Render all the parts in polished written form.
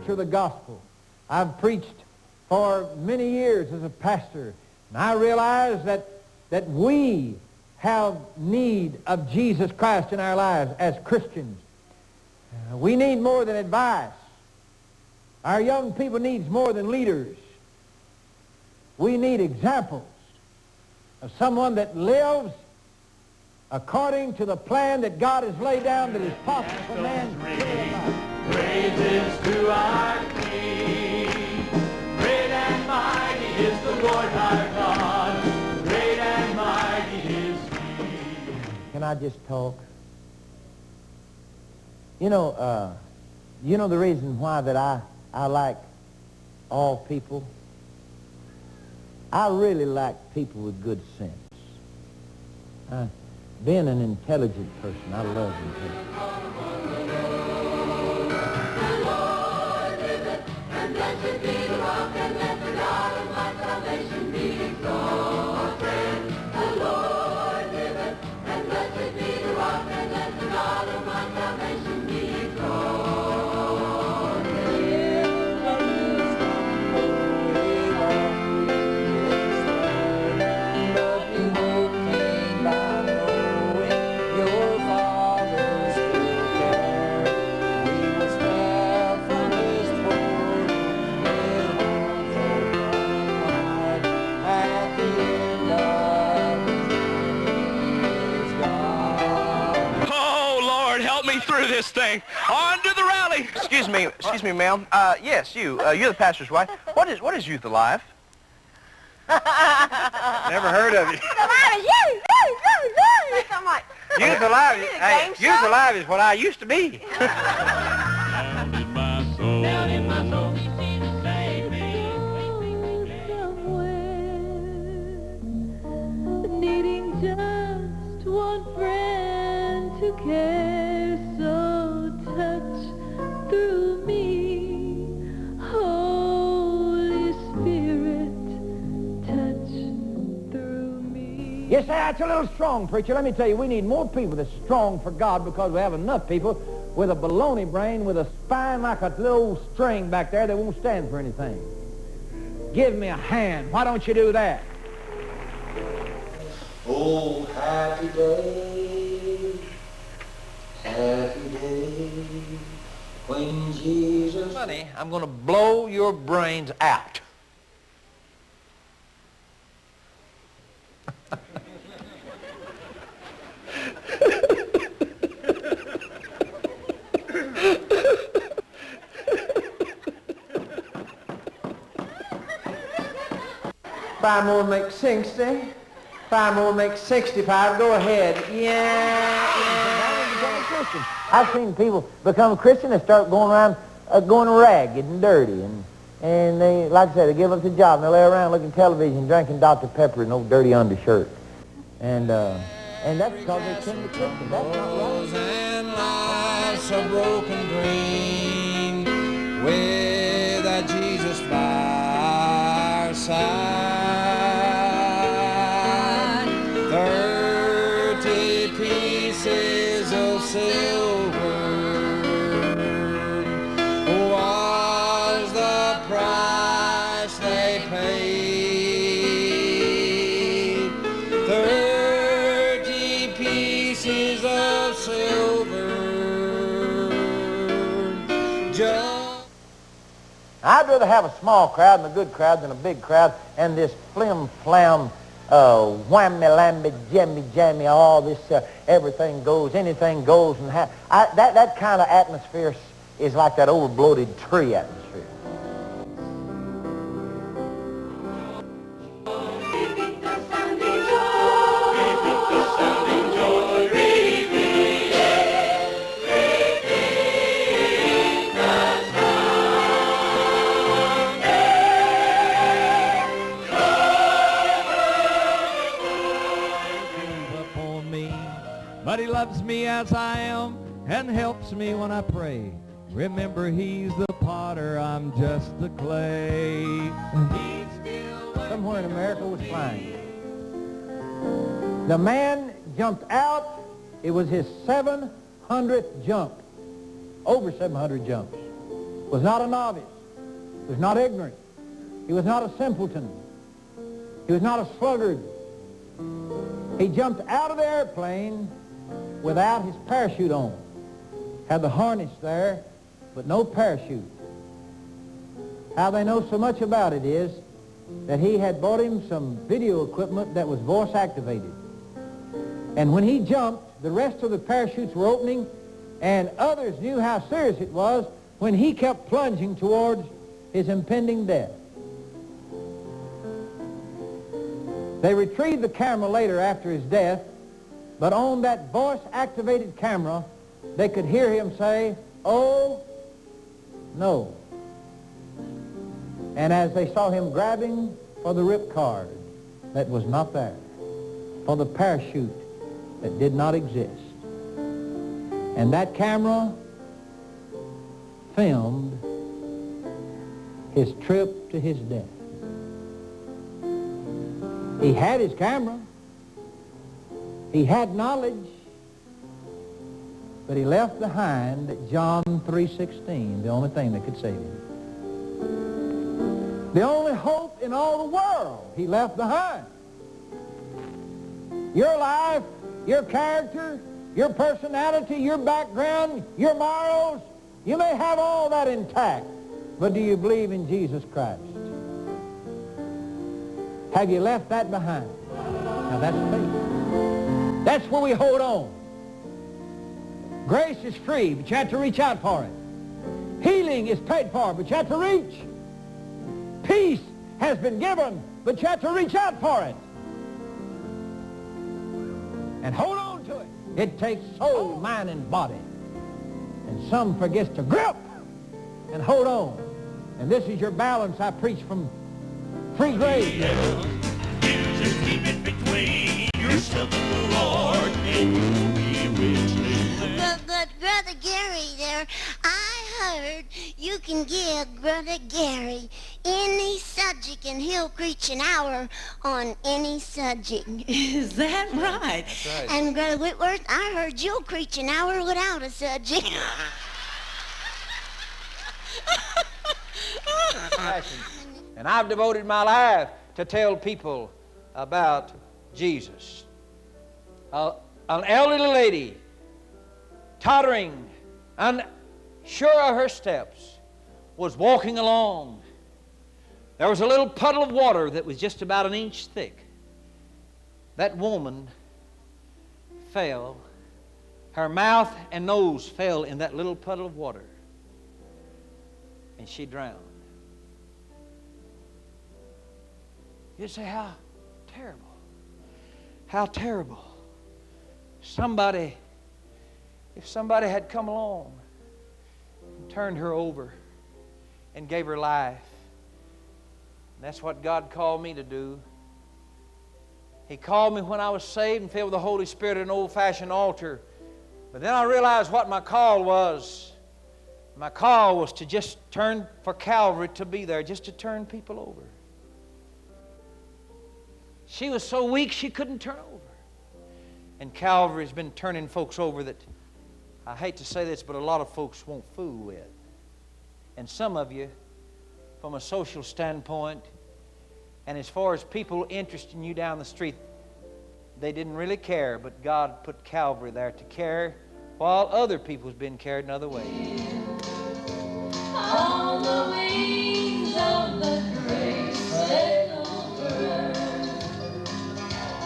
preacher of the gospel. I've preached for many years as a pastor, and I realize that we have need of Jesus Christ in our lives as Christians. We need more than advice. Our young people need more than leaders. We need examples of someone that lives according to the plan that God has laid down that is possible for man to live by. Praises to our King. Great and mighty is the Lord our God. Great and mighty is He. Can I just talk? You know the reason why that I like all people? I really like people with good sense. Being an intelligent person, I love intelligence. The Lord liveth, and blessed be the rock, and let the God of my salvation be exalted. The Lord liveth, and blessed be the rock, and let the God of my salvation be exalted. Through this thing. On to the rally. Excuse me, ma'am. Yes, you're the pastor's wife. What is Youth Alive? Never heard of it. Alive is you. I'm like, Youth Alive. Hey, Youth Alive is what I used to be. Down in my soul. Down in my soul. Jesus save me. Somewhere, needing just one friend to care. So touch through me, Holy Spirit, touch through me. Yes, that's a little strong, preacher. Let me tell you, we need more people that's strong for God because we have enough people with a baloney brain, with a spine like a little string back there that won't stand for anything. Give me a hand. Why don't you do that? Oh, happy day, happy day, when Jesus... Honey, I'm going to blow your brains out. Five more makes 60. Five more makes 65. Go ahead. Yeah. I've seen people become Christian and start going around going ragged and dirty. And they, like I said, they give up the job and they lay around looking at television, drinking Dr. Pepper in no dirty undershirt. And that's because they tend to Christian. That's not right. And life's a broken dream without Jesus by our side. 30 pieces of silver was the price they paid. 30 pieces of silver. I'd rather have a small crowd and a good crowd than a big crowd and this flim-flam, whammy-lamby, jammy-jammy, all this, everything goes, anything goes. And that kind of atmosphere is like that overbloated tree atmosphere. But he loves me as I am and helps me when I pray. Remember, he's the potter, I'm just the clay. Somewhere in America was flying. The man jumped out. It was his 700th jump. Over 700 jumps. was not a novice, was not ignorant. He was not a simpleton. He was not a sluggard. He jumped out of the airplane without his parachute on. Had the harness there, but no parachute. How they know so much about it is that he had bought him some video equipment that was voice activated. And when he jumped, the rest of the parachutes were opening, and others knew how serious it was when he kept plunging towards his impending death. They retrieved the camera later after his death, but on that voice-activated camera, they could hear him say, "Oh, no." And as they saw him grabbing for the ripcord that was not there, for the parachute that did not exist. And that camera filmed his trip to his death. He had his camera. He had knowledge. But he left behind John 3:16, the only thing that could save him. The only hope in all the world he left behind. Your life, your character, your personality, your background, your morals, you may have all that intact, but do you believe in Jesus Christ? Have you left that behind? Now that's faith. That's where we hold on. Grace is free, but you have to reach out for it. Healing is paid for, but you have to reach. Peace has been given, but you have to reach out for it. And hold on to it. It takes soul, mind, and body. And some forgets to grip and hold on. And this is your balance I preach from free grace. Just keep it between yourself and the Lord, and you'll be richly blessed. But Brother Gary there, I heard you can give Brother Gary any subject and he'll preach an hour on any subject. Is that right? That's right. And Brother Whitworth, I heard you'll preach an hour without a subject. And I've devoted my life to tell people about Jesus. An elderly lady, tottering, unsure of her steps, was walking along. There was a little puddle of water that was just about an inch thick. That woman fell. Her mouth and nose fell in that little puddle of water, and she drowned. You say, how terrible. How terrible. If somebody had come along and turned her over and gave her life, and that's what God called me to do. He called me when I was saved and filled with the Holy Spirit at an old-fashioned altar. But then I realized what my call was. My call was to just turn for Calvary, to be there, just to turn people over. She was so weak she couldn't turn over. And Calvary's been turning folks over that, I hate to say this, but a lot of folks won't fool with. And some of you, from a social standpoint, and as far as people interested in you down the street, they didn't really care, but God put Calvary there to care while other people's been carried in other ways. On the wings of the grace, little bird,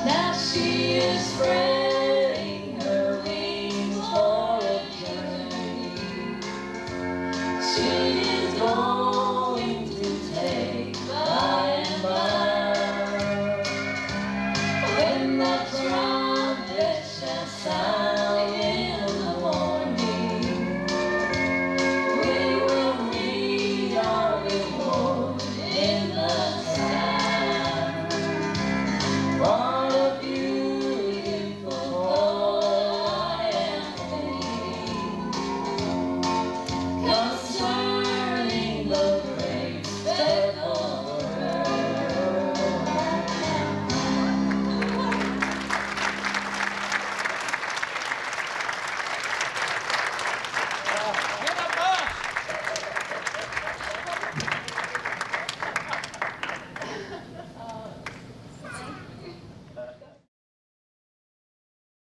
now she is free.